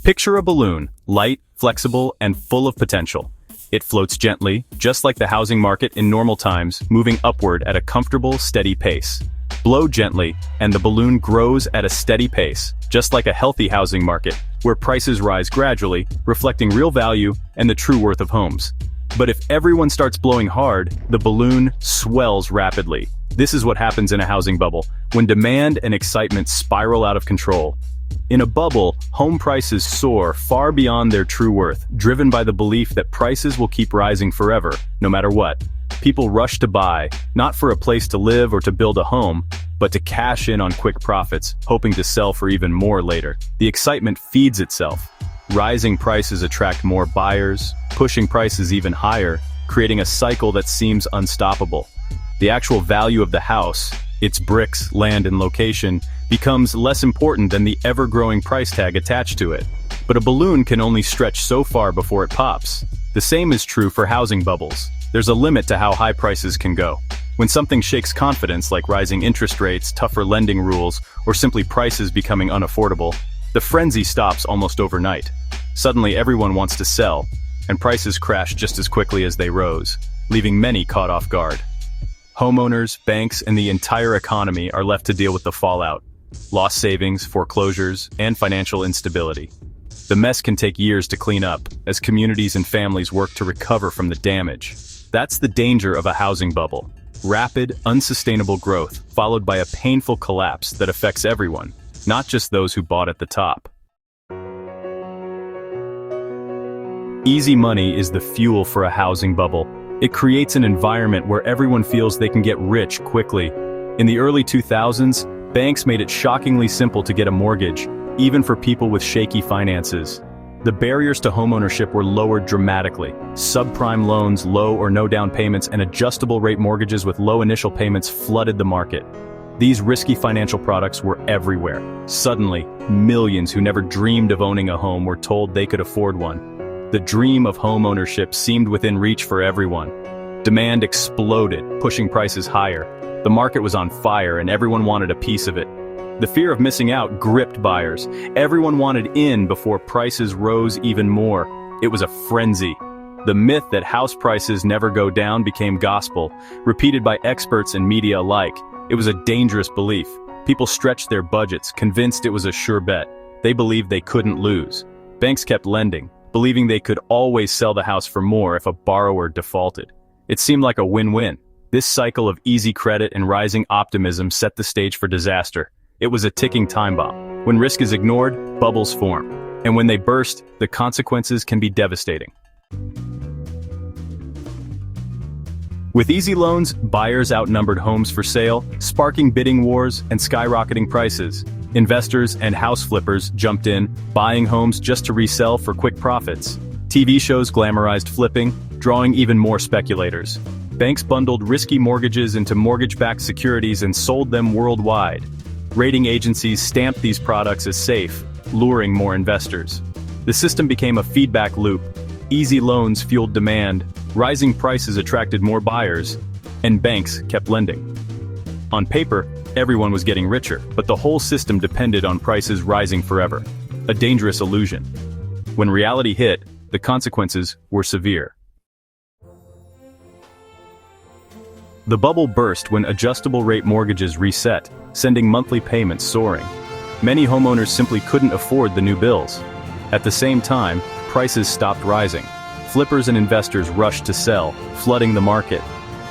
Picture a balloon, light, flexible, and full of potential. It floats gently, just like the housing market in normal times, moving upward at a comfortable, steady pace. Blow gently, and the balloon grows at a steady pace, just like a healthy housing market, where prices rise gradually, reflecting real value and the true worth of homes. But if everyone starts blowing hard, the balloon swells rapidly. This is what happens in a housing bubble, when demand and excitement spiral out of control. In a bubble, home prices soar far beyond their true worth, driven by the belief that prices will keep rising forever, no matter what. People rush to buy, not for a place to live or to build a home, but to cash in on quick profits, hoping to sell for even more later. The excitement feeds itself. Rising prices attract more buyers, pushing prices even higher, creating a cycle that seems unstoppable. The actual value of the house, its bricks, land, and location, becomes less important than the ever-growing price tag attached to it. But a balloon can only stretch so far before it pops. The same is true for housing bubbles. There's a limit to how high prices can go. When something shakes confidence, like rising interest rates, tougher lending rules, or simply prices becoming unaffordable, the frenzy stops almost overnight. Suddenly everyone wants to sell, and prices crash just as quickly as they rose, leaving many caught off guard. Homeowners, banks, and the entire economy are left to deal with the fallout. Lost savings, foreclosures, and financial instability. The mess can take years to clean up, as communities and families work to recover from the damage. That's the danger of a housing bubble. Rapid, unsustainable growth, followed by a painful collapse that affects everyone, not just those who bought at the top. Easy money is the fuel for a housing bubble. It creates an environment where everyone feels they can get rich quickly. In the early 2000s, banks made it shockingly simple to get a mortgage, even for people with shaky finances. The barriers to homeownership were lowered dramatically. Subprime loans, low or no down payments, and adjustable rate mortgages with low initial payments flooded the market. These risky financial products were everywhere. Suddenly, millions who never dreamed of owning a home were told they could afford one. The dream of homeownership seemed within reach for everyone. Demand exploded, pushing prices higher. The market was on fire and everyone wanted a piece of it. The fear of missing out gripped buyers. Everyone wanted in before prices rose even more. It was a frenzy. The myth that house prices never go down became gospel, repeated by experts and media alike. It was a dangerous belief. People stretched their budgets, convinced it was a sure bet. They believed they couldn't lose. Banks kept lending, believing they could always sell the house for more if a borrower defaulted. It seemed like a win-win. This cycle of easy credit and rising optimism set the stage for disaster. It was a ticking time bomb. When risk is ignored, bubbles form. And when they burst, the consequences can be devastating. With easy loans, buyers outnumbered homes for sale, sparking bidding wars and skyrocketing prices. Investors and house flippers jumped in, buying homes just to resell for quick profits. TV shows glamorized flipping, drawing even more speculators. Banks bundled risky mortgages into mortgage-backed securities and sold them worldwide. Rating agencies stamped these products as safe, luring more investors. The system became a feedback loop. Easy loans fueled demand, rising prices attracted more buyers, and banks kept lending. On paper, everyone was getting richer, but the whole system depended on prices rising forever. A dangerous illusion. When reality hit, the consequences were severe. The bubble burst when adjustable rate mortgages reset, sending monthly payments soaring. Many homeowners simply couldn't afford the new bills. At the same time, prices stopped rising. Flippers and investors rushed to sell, flooding the market.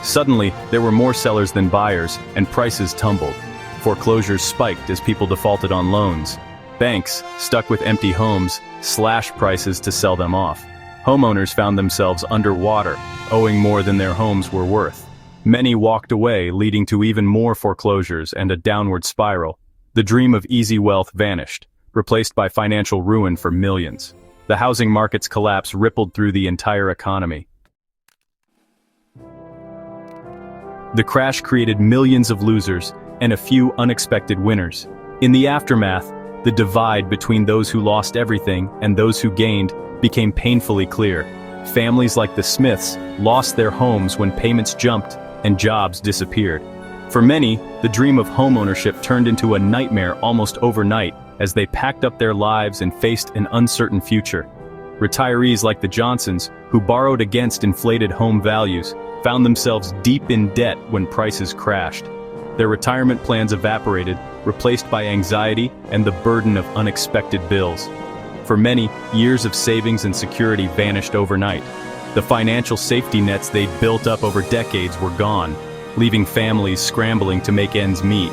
Suddenly, there were more sellers than buyers, and prices tumbled. Foreclosures spiked as people defaulted on loans. Banks, stuck with empty homes, slashed prices to sell them off. Homeowners found themselves underwater, owing more than their homes were worth. Many walked away, leading to even more foreclosures and a downward spiral. The dream of easy wealth vanished, replaced by financial ruin for millions. The housing market's collapse rippled through the entire economy. The crash created millions of losers and a few unexpected winners. In the aftermath, the divide between those who lost everything and those who gained became painfully clear. Families like the Smiths lost their homes when payments jumped and jobs disappeared. For many, the dream of homeownership turned into a nightmare almost overnight as they packed up their lives and faced an uncertain future. Retirees like the Johnsons, who borrowed against inflated home values, found themselves deep in debt when prices crashed. Their retirement plans evaporated, replaced by anxiety and the burden of unexpected bills. For many, years of savings and security vanished overnight. The financial safety nets they'd built up over decades were gone, leaving families scrambling to make ends meet.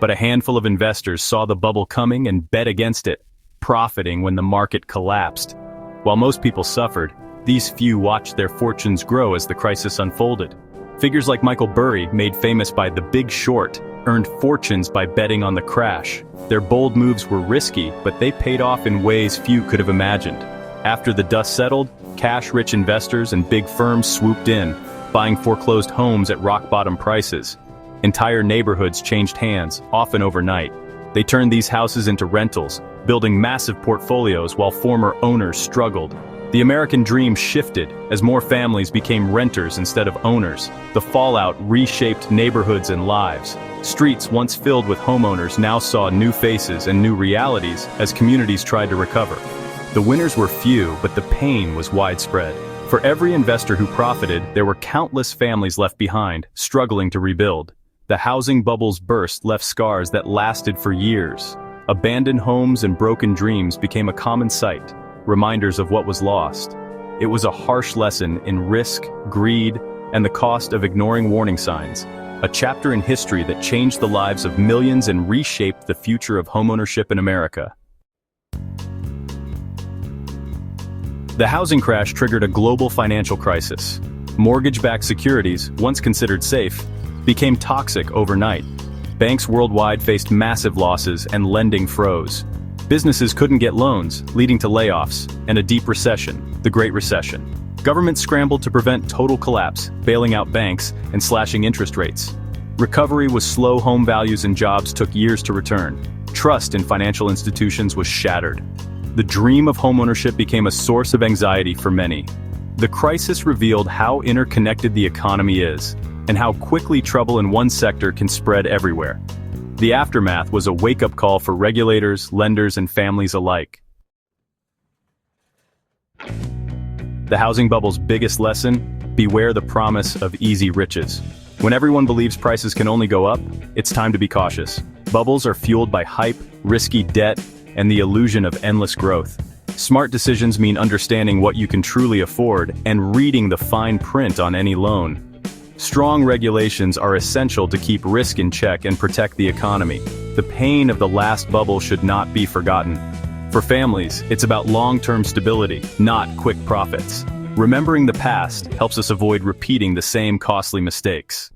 But a handful of investors saw the bubble coming and bet against it, profiting when the market collapsed. While most people suffered, these few watched their fortunes grow as the crisis unfolded. Figures like Michael Burry, made famous by The Big Short, earned fortunes by betting on the crash. Their bold moves were risky, but they paid off in ways few could have imagined. After the dust settled, cash-rich investors and big firms swooped in, buying foreclosed homes at rock-bottom prices. Entire neighborhoods changed hands, often overnight. They turned these houses into rentals, building massive portfolios while former owners struggled. The American dream shifted as more families became renters instead of owners. The fallout reshaped neighborhoods and lives. Streets once filled with homeowners now saw new faces and new realities as communities tried to recover. The winners were few, but the pain was widespread. For every investor who profited, there were countless families left behind, struggling to rebuild. The housing bubble's burst left scars that lasted for years. Abandoned homes and broken dreams became a common sight, reminders of what was lost. It was a harsh lesson in risk, greed, and the cost of ignoring warning signs. A chapter in history that changed the lives of millions and reshaped the future of homeownership in America. The housing crash triggered a global financial crisis. Mortgage-backed securities, once considered safe, became toxic overnight. Banks worldwide faced massive losses and lending froze. Businesses couldn't get loans, leading to layoffs and a deep recession, the Great Recession. Governments scrambled to prevent total collapse, bailing out banks and slashing interest rates. Recovery was slow. Home values and jobs took years to return. Trust in financial institutions was shattered. The dream of homeownership became a source of anxiety for many. The crisis revealed how interconnected the economy is, and how quickly trouble in one sector can spread everywhere. The aftermath was a wake-up call for regulators, lenders, and families alike. The housing bubble's biggest lesson: beware the promise of easy riches. When everyone believes prices can only go up, it's time to be cautious. Bubbles are fueled by hype, risky debt, and the illusion of endless growth. Smart decisions mean understanding what you can truly afford and reading the fine print on any loan. Strong regulations are essential to keep risk in check and protect the economy. The pain of the last bubble should not be forgotten. For families, it's about long-term stability, not quick profits. Remembering the past helps us avoid repeating the same costly mistakes.